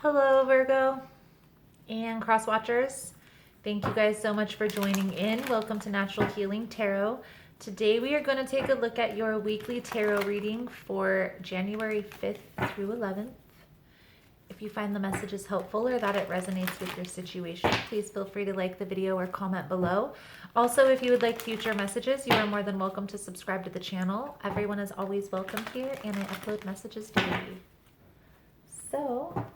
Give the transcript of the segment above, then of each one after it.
Hello, Virgo and cross watchers. Thank you guys so much for joining in. Welcome to Natural Healing Tarot. Today we are going to take a look at your weekly tarot reading for January 5th through 11th. If you find the messages helpful or that it resonates with your situation, please feel free to like the video or comment below. Also, if you would like future messages, you are more than welcome to subscribe to the channel. Everyone is always welcome here, and I upload messages daily. So,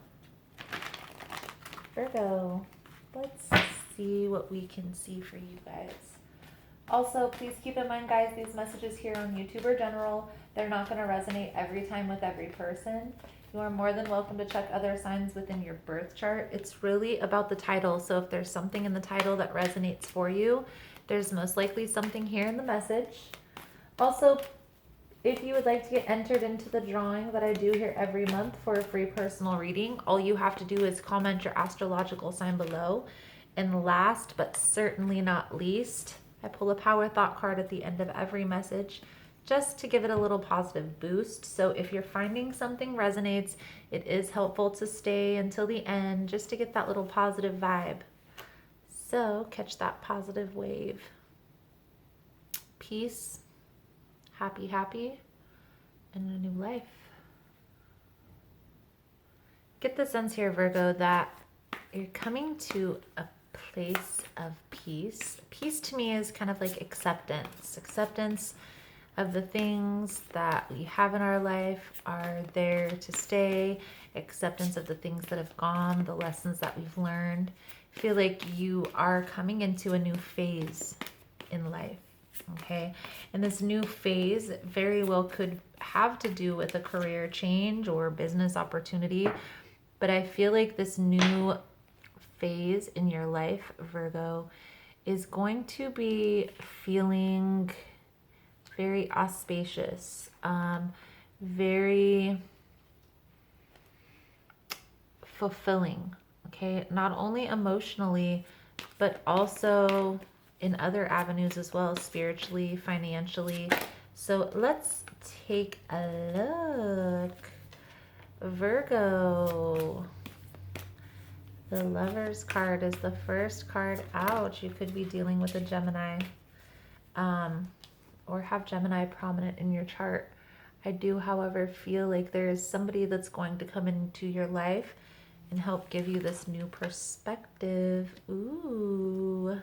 Virgo, let's see what we can see for you guys. Also, please keep in mind, guys, these messages here on YouTube are general. They're not going to resonate every time with every person. You are more than welcome to check other signs within your birth chart. It's really about the title. So if there's something in the title that resonates for you, there's most likely something here in the message. Also, if you would like to get entered into the drawing that I do here every month for a free personal reading, all you have to do is comment your astrological sign below. And last but certainly not least, I pull a power thought card at the end of every message just to give it a little positive boost. So if you're finding something resonates, it is helpful to stay until the end just to get that little positive vibe. So catch that positive wave. Peace. Happy, and a new life. Get the sense here, Virgo, that you're coming to a place of peace. Peace to me is kind of like acceptance. Acceptance of the things that we have in our life are there to stay. Acceptance of the things that have gone, the lessons that we've learned. I feel like you are coming into a new phase in life. Okay, and this new phase very well could have to do with a career change or business opportunity, but I feel like this new phase in your life, Virgo, is going to be feeling very auspicious, very fulfilling, okay, not only emotionally, but also in other avenues as well, spiritually, financially. So let's take a look. Virgo, the Lover's card is the first card out. You could be dealing with a Gemini, or have Gemini prominent in your chart. I do, however, feel like there is somebody that's going to come into your life and help give you this new perspective. Ooh.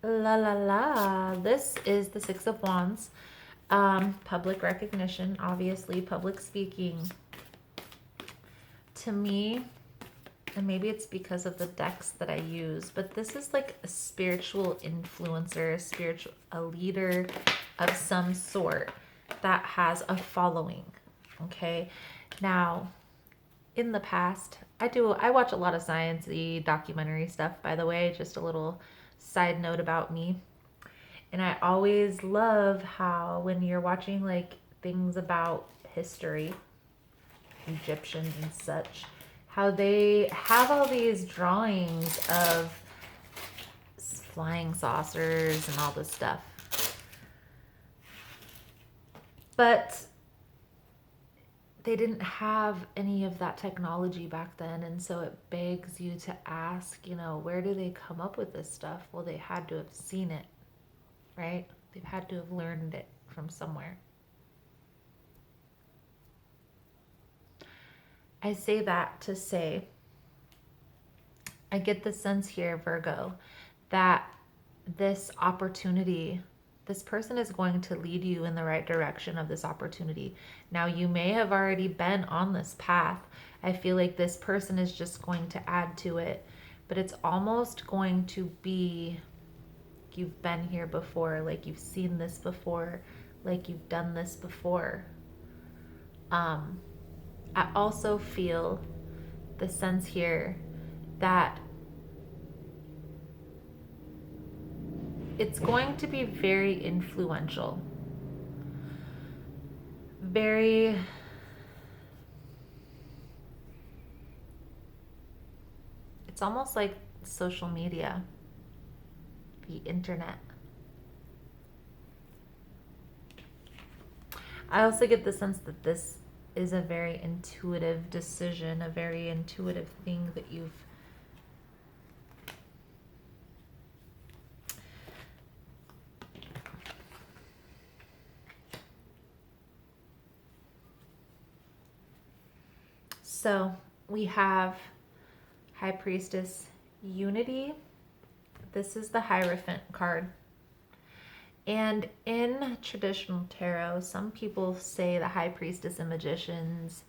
La la la. This is the Six of Wands. Public recognition, obviously, public speaking. To me, and maybe it's because of the decks that I use, but this is like a spiritual influencer, a leader of some sort that has a following. Okay. Now, in the past, I watch a lot of science-y documentary stuff, by the way, just a little side note about me. And I always love how when you're watching like things about history, Egyptians and such, how they have all these drawings of flying saucers and all this stuff. But they didn't have any of that technology back then, and so it begs you to ask, where do they come up with this stuff? Well, they had to have seen it, right? They've had to have learned it from somewhere. I say that to say, I get the sense here, Virgo, that this opportunity, this person is going to lead you in the right direction of this opportunity. Now, you may have already been on this path. I feel like this person is just going to add to it, but it's almost going to be, you've been here before, like you've seen this before, like you've done this before. I also feel the sense here that it's going to be very influential. It's almost like social media, the internet. I also get the sense that this is a very intuitive decision, a very intuitive thing that you've So we have High Priestess Unity. This is the Hierophant card. And in traditional tarot, some people say the High Priestess and Magicians,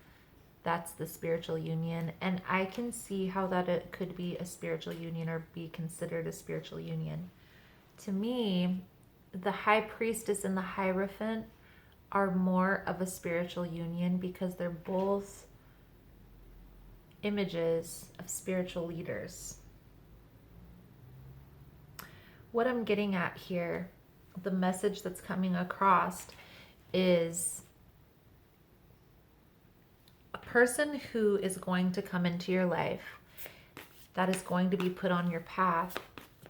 that's the spiritual union. And I can see how that it could be a spiritual union or be considered a spiritual union. To me, the High Priestess and the Hierophant are more of a spiritual union because they're both images of spiritual leaders. What I'm getting at here, the message that's coming across, is a person who is going to come into your life, that is going to be put on your path,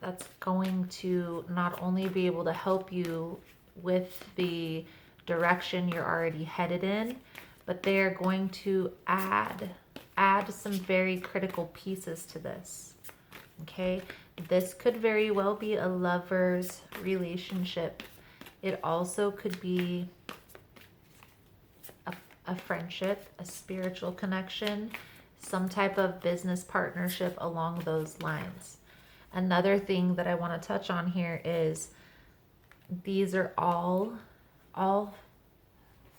that's going to not only be able to help you with the direction you're already headed in, but they are going to add some very critical pieces to this. Okay, this could very well be a lover's relationship. It also could be a friendship, a spiritual connection, some type of business partnership along those lines. Another thing that I want to touch on here is these are all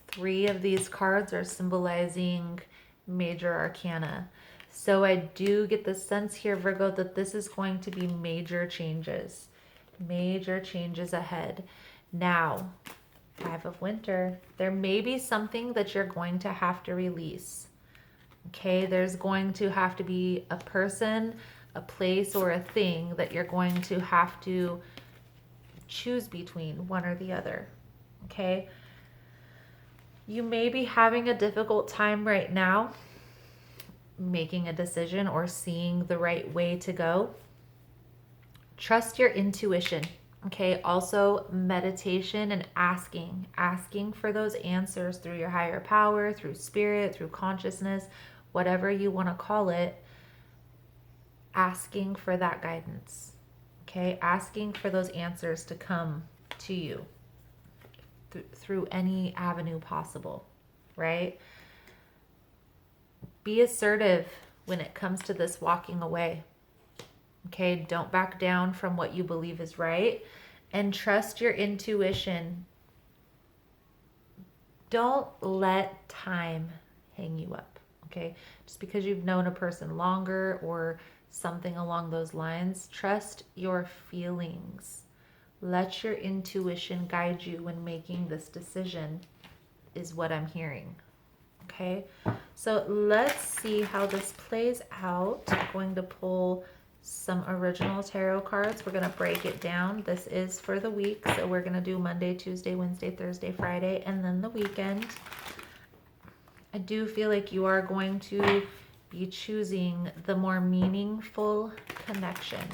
three of these cards are symbolizing major arcana. So I do get the sense here, Virgo, that this is going to be major changes ahead. Now, Five of Winter, there may be something that you're going to have to release. Okay, there's going to have to be a person, a place, or a thing that you're going to have to choose between, one or the other. Okay, you may be having a difficult time right now making a decision or seeing the right way to go. Trust your intuition. Okay, also meditation and asking for those answers through your higher power, through spirit, through consciousness, whatever you want to call it, asking for that guidance. Okay, asking for those answers to come to you through any avenue possible, right? Be assertive when it comes to this walking away. Okay, don't back down from what you believe is right, and trust your intuition. Don't let time hang you up, okay? Just because you've known a person longer or something along those lines, trust your feelings. Let your intuition guide you when making this decision, is what I'm hearing. Okay, so let's see how this plays out. I'm going to pull some original tarot cards. We're going to break it down. This is for the week, so we're going to do Monday, Tuesday, Wednesday, Thursday, Friday, and then the weekend. I do feel like you are going to be choosing the more meaningful connection.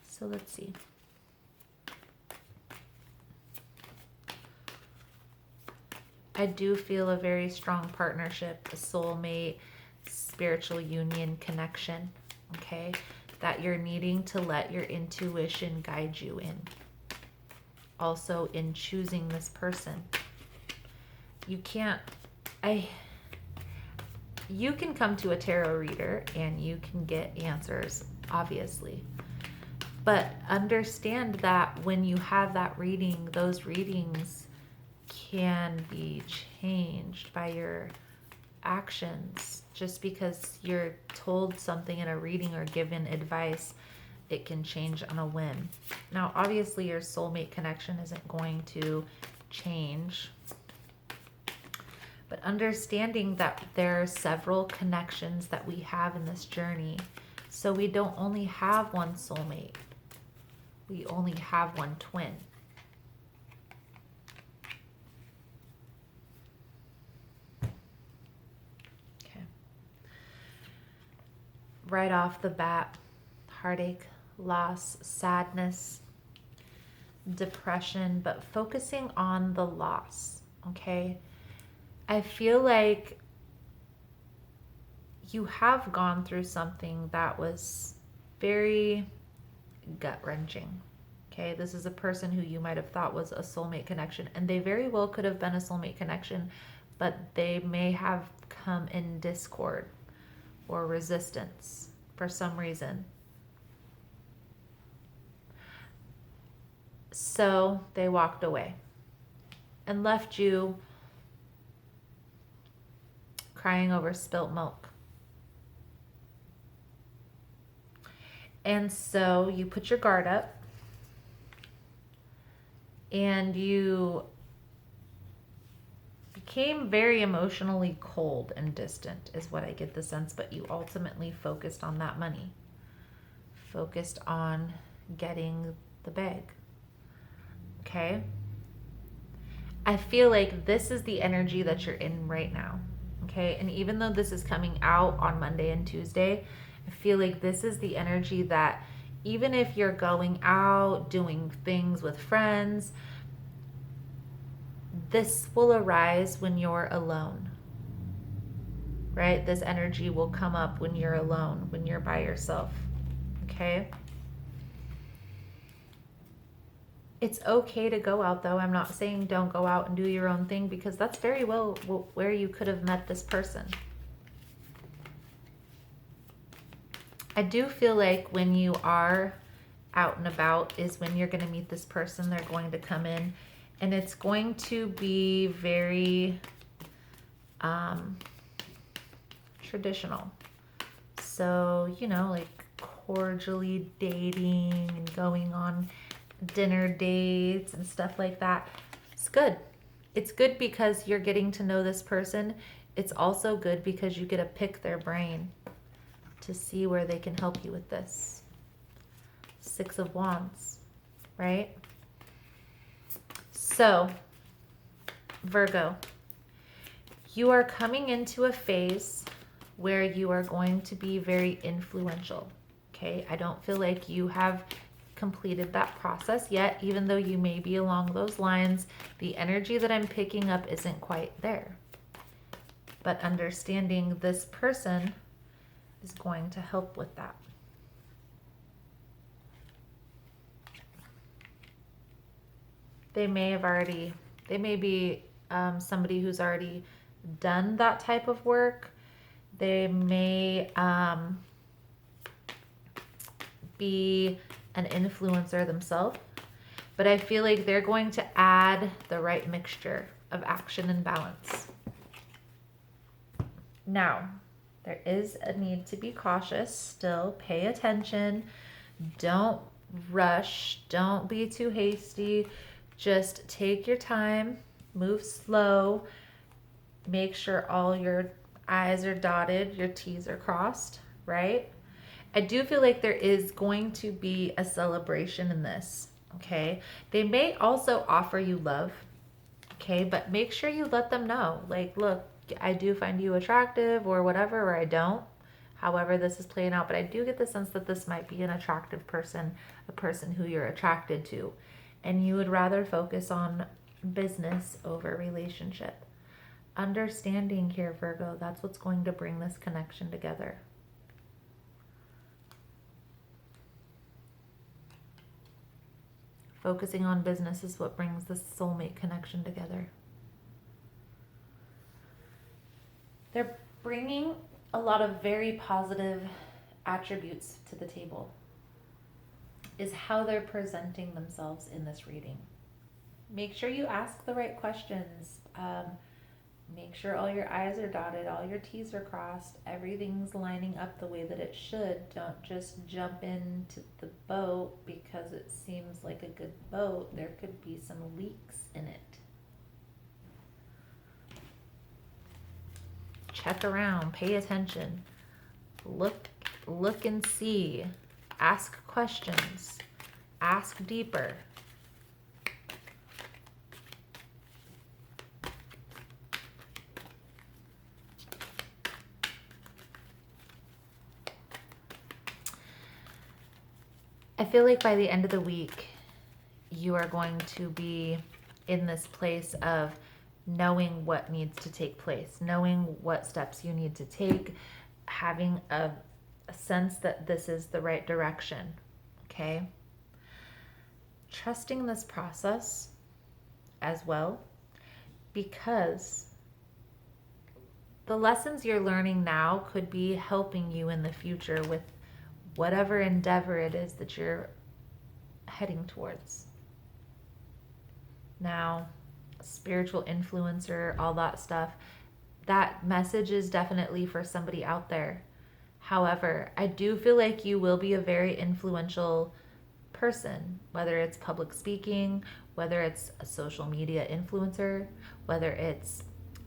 So let's see. I do feel a very strong partnership, a soulmate, spiritual union connection, okay, that you're needing to let your intuition guide you in. Also in choosing this person. You can come to a tarot reader and you can get answers, obviously. But understand that when you have that reading, those readings can be changed by your actions. Just because you're told something in a reading or given advice, it can change on a whim. Now, obviously, your soulmate connection isn't going to change. But understanding that there are several connections that we have in this journey. So we don't only have one soulmate. We only have one twin. Okay. Right off the bat, heartache, loss, sadness. depression, but focusing on the loss, okay? I feel like you have gone through something that was very gut-wrenching, okay? This is a person who you might have thought was a soulmate connection, and they very well could have been a soulmate connection, but they may have come in discord or resistance for some reason. So they walked away and left you crying over spilt milk. And so you put your guard up and you became very emotionally cold and distant, is what I get the sense, but you ultimately focused on that money, focused on getting the bag. Okay? I feel like this is the energy that you're in right now. Okay? And even though this is coming out on Monday and Tuesday, I feel like this is the energy that even if you're going out, doing things with friends, this will arise when you're alone, right? This energy will come up when you're alone, when you're by yourself, okay? It's okay to go out, though. I'm not saying don't go out and do your own thing, because that's very well where you could have met this person. I do feel like when you are out and about is when you're going to meet this person. They're going to come in, and it's going to be very traditional. So, you know, like cordially dating and going on dinner dates and stuff like that. It's good. It's good because you're getting to know this person. It's also good because you get to pick their brain to see where they can help you with this. 6 of Wands, right? So, Virgo, you are coming into a phase where you are going to be very influential, okay? I don't feel like you have completed that process yet, even though you may be along those lines. The energy that I'm picking up isn't quite there. But understanding this person is going to help with that. They may be somebody who's already done that type of work. They may be an influencer themselves, but I feel like they're going to add the right mixture of action and balance. Now, there is a need to be cautious still. Pay attention. Don't rush. Don't be too hasty. Just take your time. Move slow. Make sure all your I's are dotted, your T's are crossed, right? I do feel like there is going to be a celebration in this, okay? They may also offer you love, okay? But make sure you let them know, like, look, I do find you attractive or whatever, or I don't, however this is playing out. But I do get the sense that this might be an attractive person, a person who you're attracted to, and you would rather focus on business over relationship. Understanding here, Virgo, that's what's going to bring this connection together. Focusing on business is what brings this soulmate connection together. They're bringing a lot of very positive attributes to the table, is how they're presenting themselves in this reading. Make sure you ask the right questions. Make sure all your I's are dotted, all your T's are crossed, everything's lining up the way that it should. Don't just jump into the boat because it seems like a good boat. There could be some leaks in it. Check around, pay attention, look and see, ask questions, ask deeper. I feel like by the end of the week, you are going to be in this place of knowing what needs to take place, knowing what steps you need to take, having a sense that this is the right direction, okay? Trusting this process as well, because the lessons you're learning now could be helping you in the future with whatever endeavor it is that you're heading towards. Now, spiritual influencer, all that stuff, that message is definitely for somebody out there. However, I do feel like you will be a very influential person, whether it's public speaking, whether it's a social media influencer, whether it's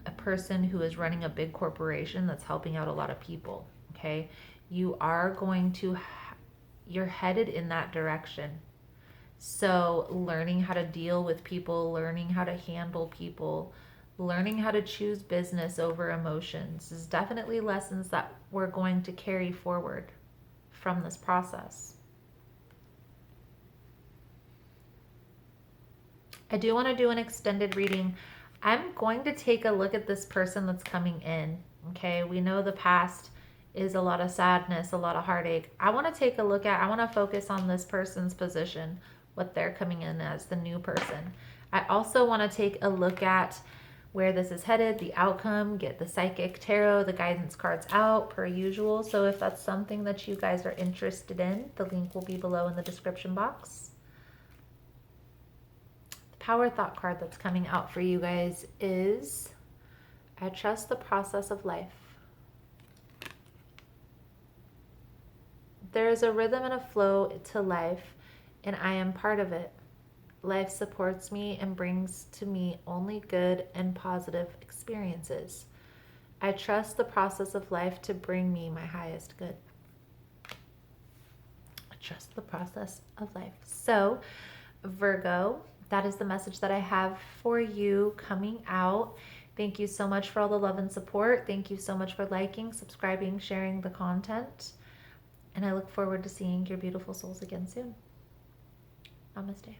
a person who is running a big corporation that's helping out a lot of people, okay? You are going to, you're headed in that direction. So learning how to deal with people, learning how to handle people, learning how to choose business over emotions is definitely lessons that we're going to carry forward from this process. I do want to do an extended reading. I'm going to take a look at this person that's coming in, okay? We know the past is a lot of sadness, a lot of heartache. I want to take a look at, I want to focus on this person's position, what they're coming in as, the new person. I also want to take a look at where this is headed, the outcome, get the psychic tarot, the guidance cards out per usual. So if that's something that you guys are interested in, the link will be below in the description box. The power thought card that's coming out for you guys is, I trust the process of life. There is a rhythm and a flow to life, and I am part of it. Life supports me and brings to me only good and positive experiences. I trust the process of life to bring me my highest good. I trust the process of life. So, Virgo, that is the message that I have for you coming out. Thank you so much for all the love and support. Thank you so much for liking, subscribing, sharing the content. And I look forward to seeing your beautiful souls again soon. Namaste.